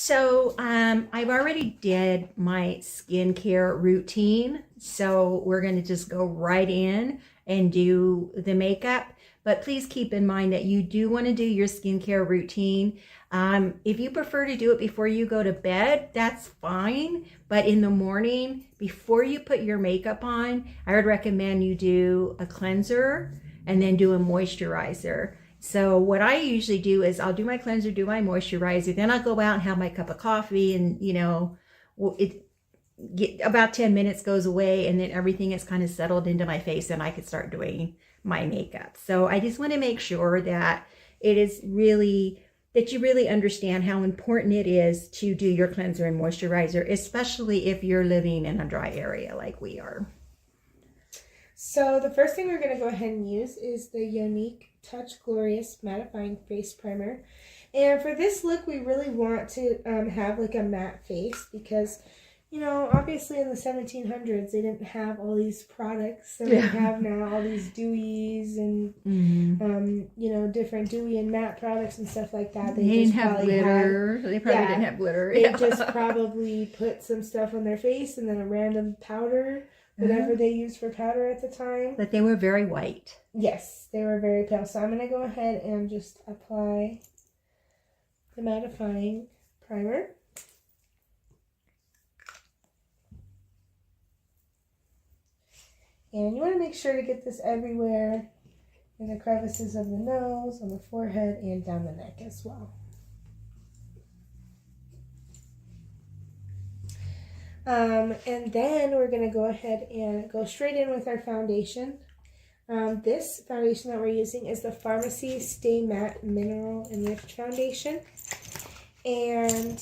So I've already did my skincare routine. So we're going to just go right in and do the makeup. But please keep in mind that you do want to do your skincare routine. If you prefer to do it before you go to bed, that's fine. But in the morning, before you put your makeup on, I would recommend you do a cleanser and then do a moisturizer. So what I usually do is I'll do my cleanser, do my moisturizer, then I'll go out and have my cup of coffee, and it about 10 minutes goes away, and then everything is kind of settled into my face and I could start doing my makeup. So I just want to make sure that you really understand how important it is to do your cleanser and moisturizer, especially if you're living in a dry area like we are. So the first thing we're going to go ahead and use is the Younique Touch Glorious Mattifying Face Primer. And for this look, we really want to have like a matte face because, obviously in the 1700s, they didn't have all these products that we have now, all these dewies and, different dewy and matte products and stuff like that. They didn't have glitter. They probably didn't have glitter. They just probably put some stuff on their face and then a random powder. Whatever they used for powder at the time. But they were very white. Yes, they were very pale. So I'm going to go ahead and just apply the mattifying primer. And you want to make sure to get this everywhere in the crevices of the nose, on the forehead, and down the neck as well. And then we're going to go ahead and go straight in with our foundation. This foundation that we're using is the Farmacy Stay Matte Mineral Enriched Foundation. And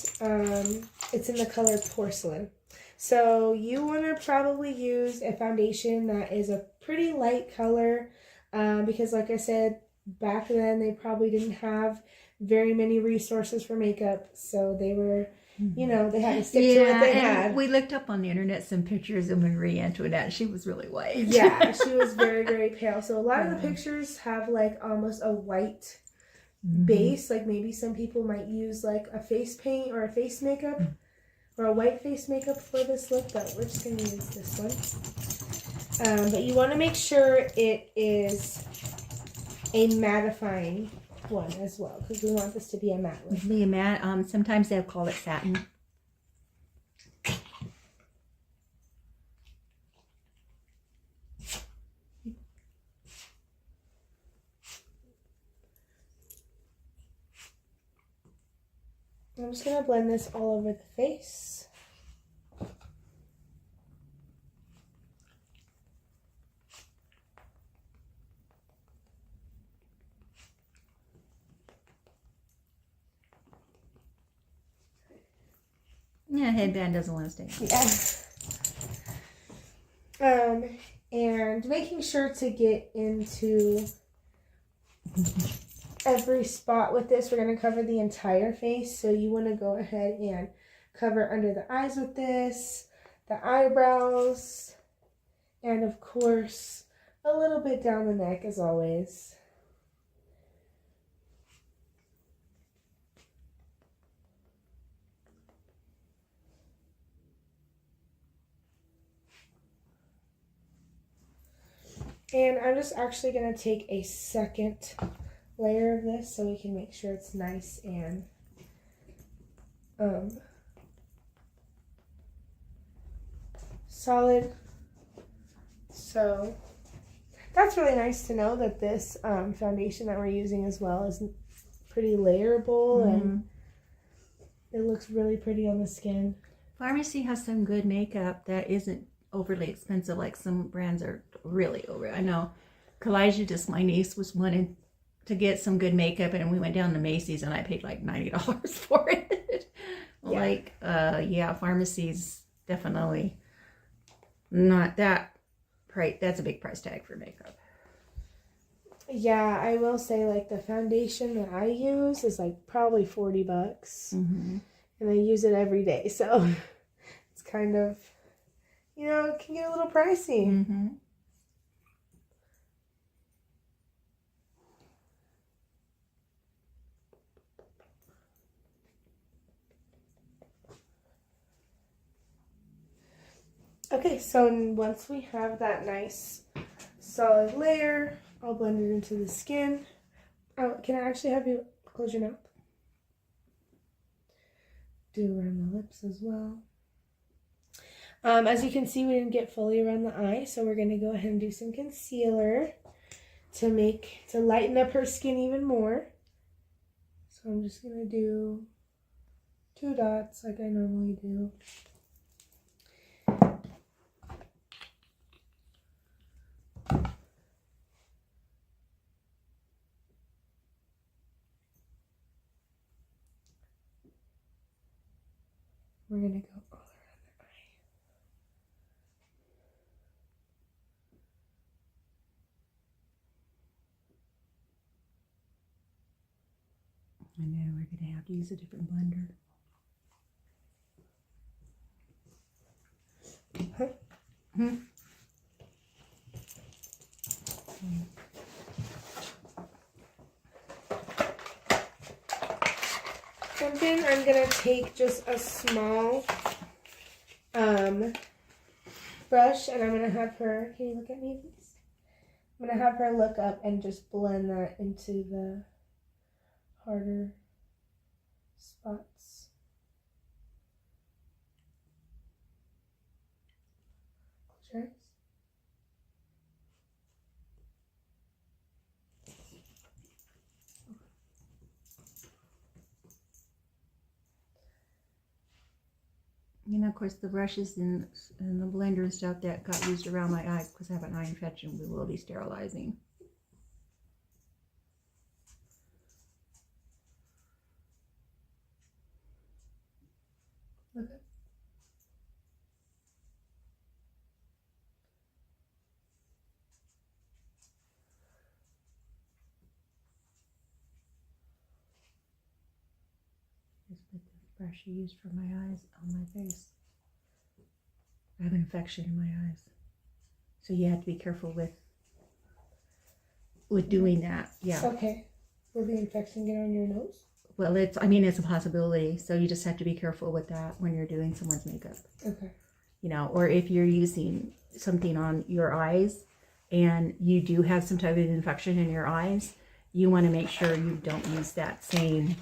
it's in the color Porcelain. So you want to probably use a foundation that is a pretty light color because like I said, back then they probably didn't have very many resources for makeup. So they were... they had to stick to what they had. We looked up on the internet some pictures of Marie Antoinette. She was really white. Yeah, she was very, very pale. So a lot of the pictures have like almost a white base. Like maybe some people might use like a face paint or a face makeup or a white face makeup for this look, but we're just going to use this one. But you want to make sure it is a mattifying one as well, because we want this to be a matte look. Be a matte. Sometimes they'll call it satin. I'm just gonna blend this all over the face. Yeah, headband doesn't want to stay. Yeah. And making sure to get into every spot with this. We're going to cover the entire face. So you want to go ahead and cover under the eyes with this, the eyebrows, and of course, a little bit down the neck as always. And I'm just actually going to take a second layer of this so we can make sure it's nice and solid. So that's really nice to know that this foundation that we're using as well is pretty layerable and it looks really pretty on the skin. Farmacy has some good makeup that isn't overly expensive, like some brands are really over. I know Kalijah, just my niece, was wanting to get some good makeup, and we went down to Macy's and I paid like $90 for it. Farmacy's definitely not that price. That's a big price tag for makeup. Yeah, I will say like the foundation that I use is like probably $40, and I use it every day, so it's kind of, it can get a little pricey. Okay, so once we have that nice solid layer, I'll blend it into the skin. Oh, can I actually have you close your mouth? Do around the lips as well. As you can see, we didn't get fully around the eye, so we're going to go ahead and do some concealer to lighten up her skin even more. So I'm just going to do 2 dots like I normally do. We're going to go all around the eye. And then we're going to have to use a different blender. And then I'm going to take just a small brush, and I'm going to have her, can you look at me please? I'm going to have her look up and just blend that into the harder spots. Close your eyes. You know, of course, the brushes and the blender and stuff that got used around my eyes because I have an eye infection, we will be sterilizing. Okay. Just put the brush you used for my eyes on my face. I have an infection in my eyes. So you have to be careful with doing that. Yeah. Okay. Will the infection get on your nose? Well, it's a possibility. So you just have to be careful with that when you're doing someone's makeup. Okay. You know, or if you're using something on your eyes and you do have some type of infection in your eyes, you want to make sure you don't use that same,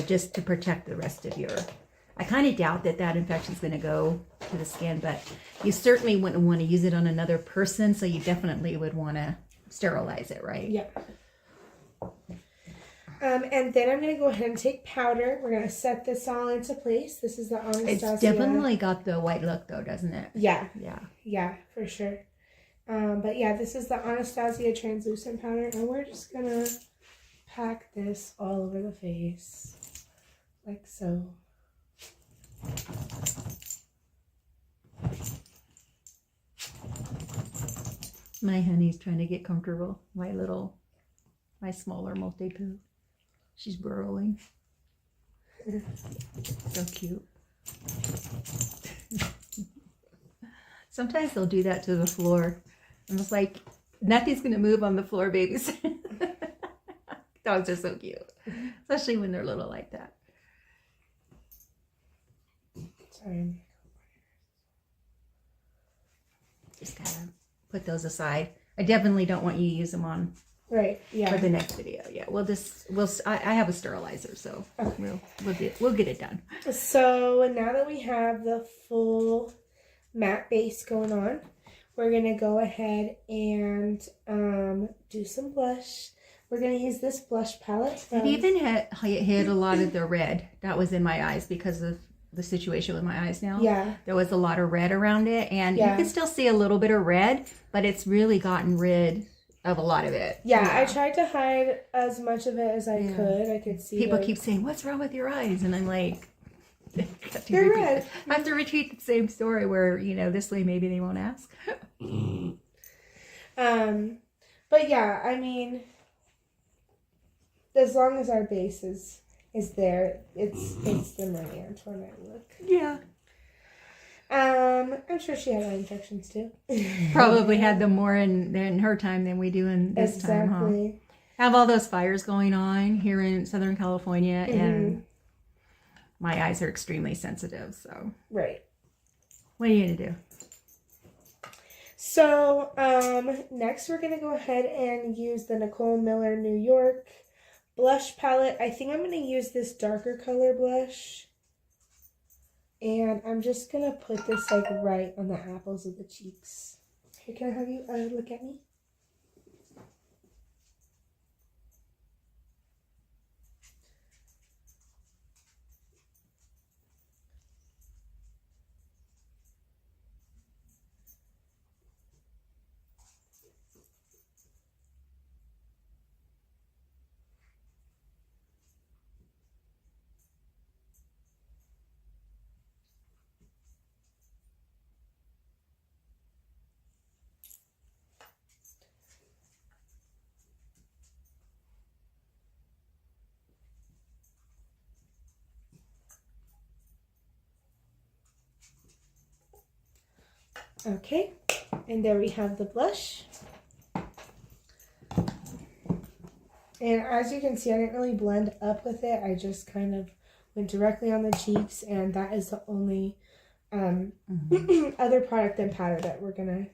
just to protect the rest of your... I kind of doubt that infection is going to go to the skin, but you certainly wouldn't want to use it on another person, so you definitely would want to sterilize it, right? Yeah. And then I'm going to go ahead and take powder. We're going to set this all into place. This is the Anastasia. It's definitely got the white look, though, doesn't it? Yeah. Yeah. Yeah, for sure. But yeah, this is the Anastasia translucent powder, and we're just going to pack this all over the face, like so. My honey's trying to get comfortable. My smaller multi-poo. She's burrowing. So cute. Sometimes they'll do that to the floor. I'm just like, nothing's going to move on the floor, babies. Dogs are so cute. Especially when they're little like that. Sorry. Just gotta put those aside. I definitely don't want you to use them on Right, yeah. for the next video. Yeah, I have a sterilizer, so Okay. we'll get it done. So now that we have the full matte base going on, we're going to go ahead and do some blush. We're going to use this blush palette. It even hid a lot of the red that was in my eyes because of the situation with my eyes now. Yeah. There was a lot of red around it, and you Yeah. can still see a little bit of red, but it's really gotten rid of a lot of it. Yeah, I tried to hide as much of it as I could. I could see People like, keep saying, "What's wrong with your eyes?" And I'm like, They're red. I have to repeat the same story where, this way maybe they won't ask. But yeah, I mean, as long as our base is there, it's the Marie Antoinette look. Yeah. I'm sure she had eye infections too. Probably had them more in her time than we do in this time, huh? Exactly. Have all those fires going on here in Southern California, and my eyes are extremely sensitive. So Right. what are you gonna do? So, next we're going to go ahead and use the Nicole Miller New York blush palette. I think I'm going to use this darker color blush. And I'm just going to put this like right on the apples of the cheeks. Here, can I have you look at me? Okay, and there we have the blush. And as you can see, I didn't really blend up with it. I just kind of went directly on the cheeks, and that is the only other product and powder that we're gonna use.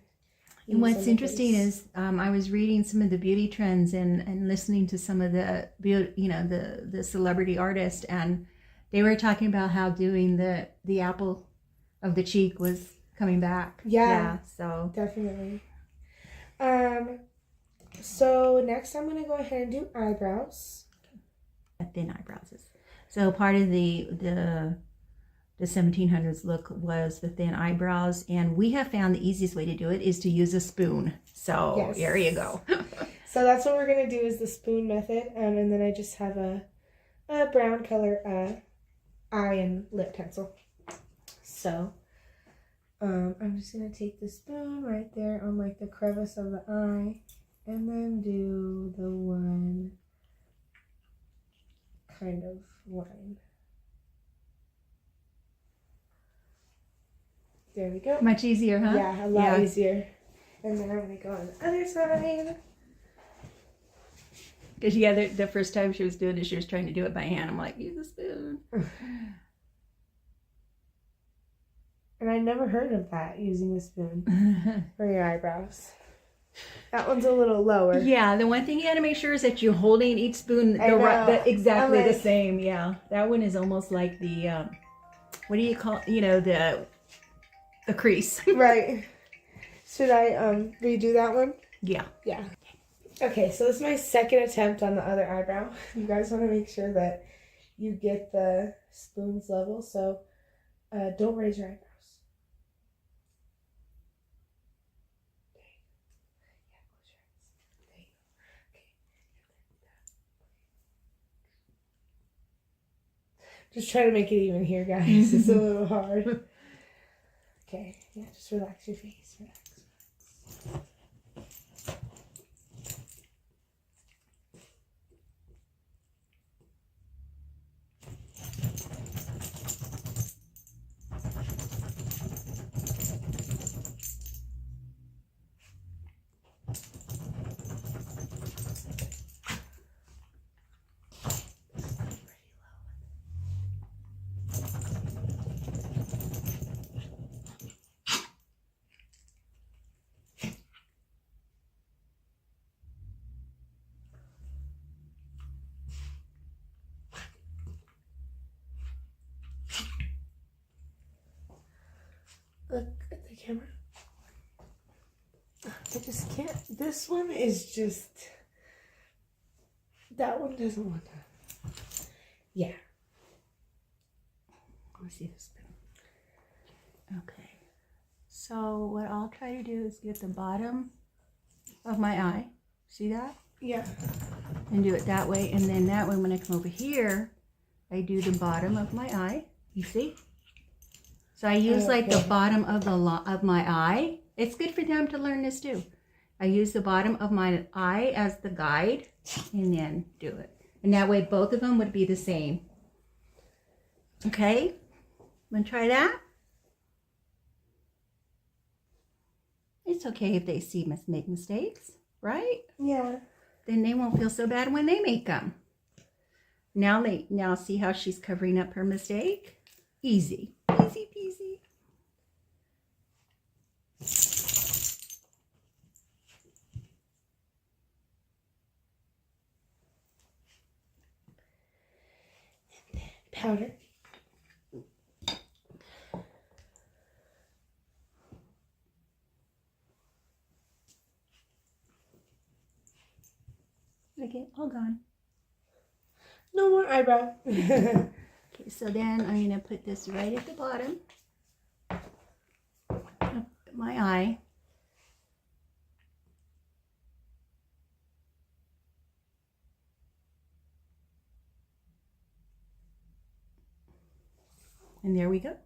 And what's interesting is I was reading some of the beauty trends and listening to some of the the celebrity artists, and they were talking about how doing the apple of the cheek was coming back. Yeah, so definitely. So next I'm gonna go ahead and do eyebrows. Thin eyebrows. So part of the 1700s look was the thin eyebrows, and we have found the easiest way to do it is to use a spoon. So yes. There you go. So that's what we're gonna do, is the spoon method, and then I just have a brown color eye and lip pencil. So I'm just gonna take the spoon right there on like the crevice of the eye, and then do the one kind of line. There we go. Much easier, huh? Yeah, a lot easier. And then I'm gonna go on the other side. Because the first time she was doing it, she was trying to do it by hand. I'm like, use a spoon. And I never heard of that, using a spoon for your eyebrows. That one's a little lower. Yeah, the one thing you got to make sure is that you're holding each spoon exactly the same. Yeah, that one is almost like the what do you call the crease. Right. Should I redo that one? Yeah. Yeah. Okay, so this is my second attempt on the other eyebrow. You guys want to make sure that you get the spoon's level, so don't raise your eyebrows. Just try to make it even here, guys. It's a little hard. Okay, yeah, just relax your face. Relax. Look at the camera. I just can't. This one is just. That one doesn't want to. Yeah. Let me see this spoon. Okay. So what I'll try to do is get the bottom of my eye. See that? Yeah. And do it that way. And then that way when I come over here, I do the bottom of my eye. You see? So I use like the bottom of my eye. It's good for them to learn this too. I use the bottom of my eye as the guide and then do it. And that way both of them would be the same. Okay? Want to try that? It's okay if they see us make mistakes, right? Yeah. Then they won't feel so bad when they make them. Now see how she's covering up her mistake? Easy. Easy peasy. powder. Okay, all gone. No more eyebrow. Okay, so then I'm going to put this right at the bottom of my eye. And there we go.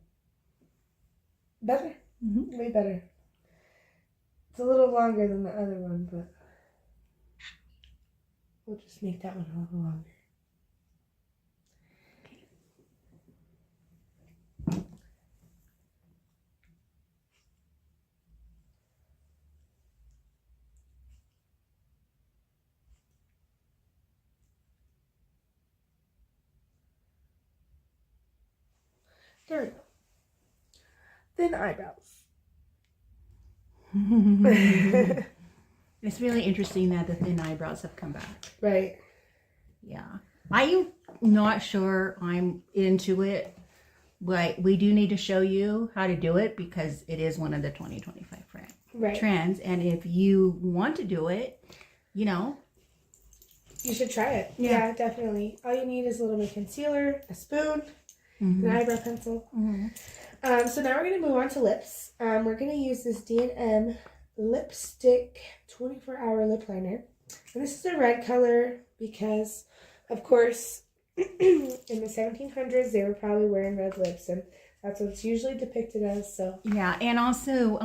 Better. Mm-hmm. Way better. It's a little longer than the other one, but we'll just make that one a little longer. There we go. Thin eyebrows. It's really interesting that the thin eyebrows have come back. Right. Yeah. I'm not sure I'm into it, but we do need to show you how to do it because it is one of the 2025 Right. trends. And if you want to do it, you know. You should try it. Yeah. Yeah, definitely. All you need is a little bit of concealer, a spoon, an eyebrow pencil. So now we're going to move on to lips. We're going to use this D&M Lipstick 24-hour lip liner. And this is a red color because, of course, in the 1700s, they were probably wearing red lips. And that's what it's usually depicted as. So Yeah, and also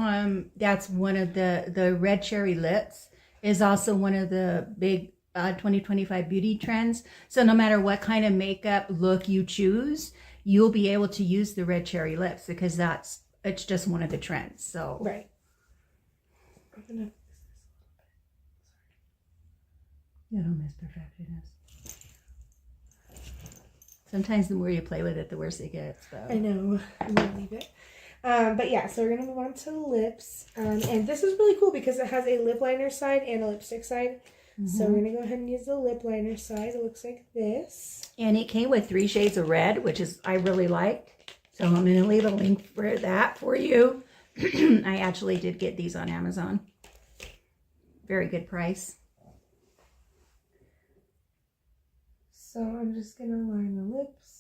that's one of the red cherry lips is also one of the big 2025 beauty trends. So no matter what kind of makeup look you choose, you'll be able to use the red cherry lips because it's just one of the trends. So right. I'm gonna. You don't miss perfectionist. Sometimes the more you play with it, the worse it gets. So. I know. I'm gonna leave it. But yeah, so we're gonna move on to lips. And this is really cool because it has a lip liner side and a lipstick side. So we're gonna go ahead and use the lip liner side. It looks like this. And it came with 3 shades of red, which is I really like. So I'm gonna leave a link for that for you. I actually did get these on Amazon. Very good price. So I'm just gonna line the lips.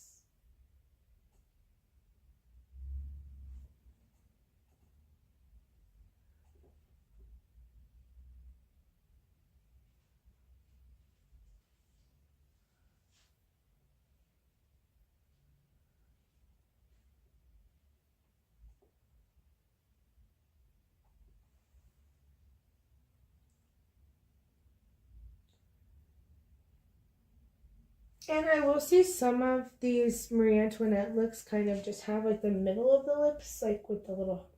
And I will see some of these Marie Antoinette looks kind of just have like the middle of the lips, like with the little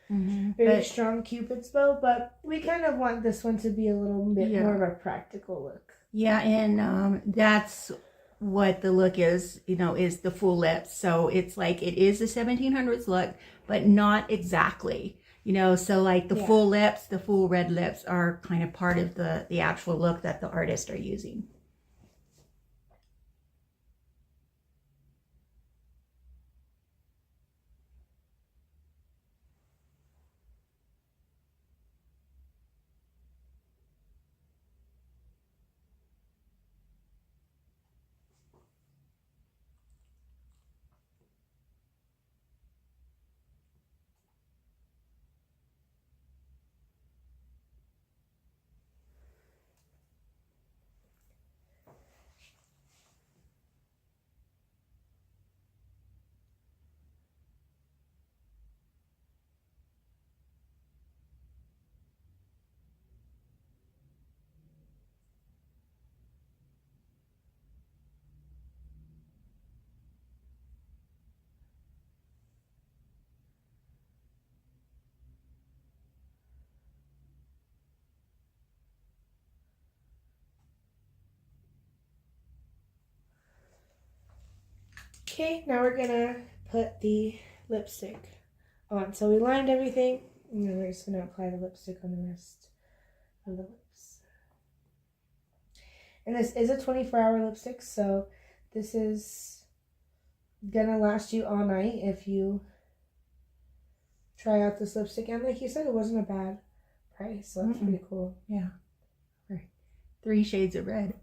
very strong Cupid's bow. But we kind of want this one to be a little bit more of a practical look. Yeah, and that's what the look is, is the full lips. So it's like it is a 1700s look, but not exactly. So like the full lips, the full red lips are kind of part of the actual look that the artists are using. Okay, now we're gonna put the lipstick on. So we lined everything, and then we're just gonna apply the lipstick on the rest of the lips. And this is a 24-hour lipstick, so this is gonna last you all night if you try out this lipstick. And like you said, it wasn't a bad price, so that's pretty cool. Yeah. 3 shades of red.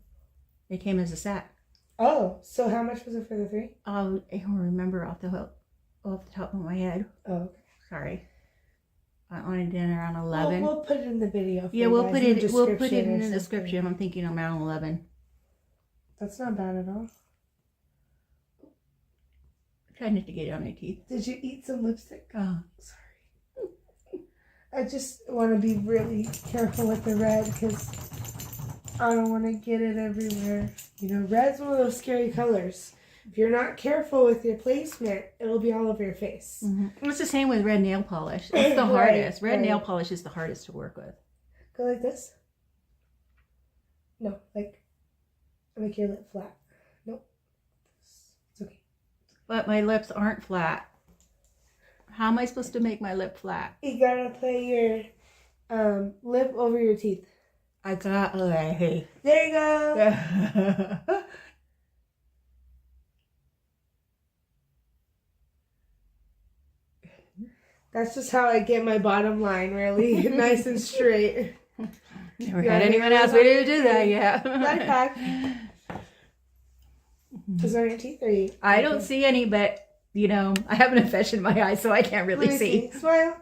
It came as a set. Oh, so how much was it for the 3? I don't remember off the top of my head. Oh, okay. Sorry. I wanted it around 11. We'll put it in the video. For Yeah, you we'll guys put in it. the We'll put it description or in the something. description. I'm thinking around 11. That's not bad at all. Trying not to get it on my teeth. Did you eat some lipstick? Oh, Sorry. I just want to be really careful with the red because I don't want to get it everywhere. You know, red's one of those scary colors. If you're not careful with your placement, it'll be all over your face. It's the same with red nail polish. It's the Right, hardest. Red right. nail polish is the hardest to work with. Go like this. No, like make your lip flat. Nope. It's okay. But my lips aren't flat. How am I supposed to make my lip flat? You gotta put your lip over your teeth. I got hey. There you go. That's just how I get my bottom line really nice and straight. Never had anyone ask me to do that yet. Life hack. Is there any teeth? Or you? I don't see any, but you know, I have an infection in my eye, so I can't really Let me see. Smile.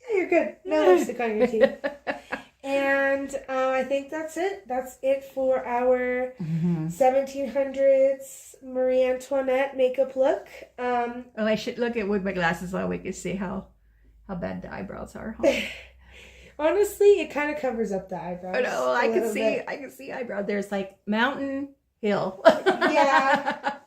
Yeah, you're good. No lipstick on your teeth. And I think that's it. That's it for our 1700s Marie Antoinette makeup look. Oh, I should look at with my glasses on. We can see how bad the eyebrows are. Huh? Honestly, it kind of covers up the eyebrows. Oh no, a I can little see. bit. I can see eyebrow. There's like mountain, hill. Yeah.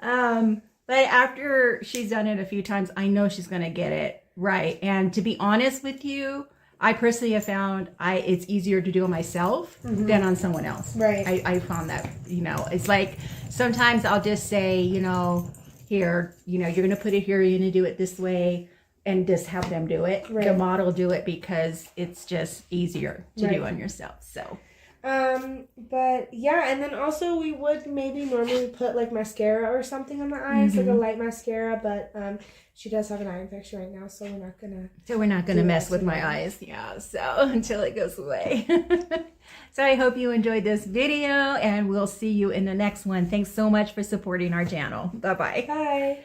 But after she's done it a few times, I know she's gonna get it right. And to be honest with you, I personally have found it's easier to do it myself than on someone else. Right. I found that, you know, it's like sometimes I'll just say, you know, here, you know, you're going to put it here, you're going to do it this way, and just have them do it. Right. The model do it because it's just easier to do Right. on yourself. So, but yeah, and then also we would maybe normally put like mascara or something on the eyes, like a light mascara, but she does have an eye infection right now, so we're not gonna to mess that with my today. eyes. Yeah. So until it goes away. So I hope you enjoyed this video, and we'll see you in the next one. Thanks so much for supporting our channel. Bye-bye. Bye.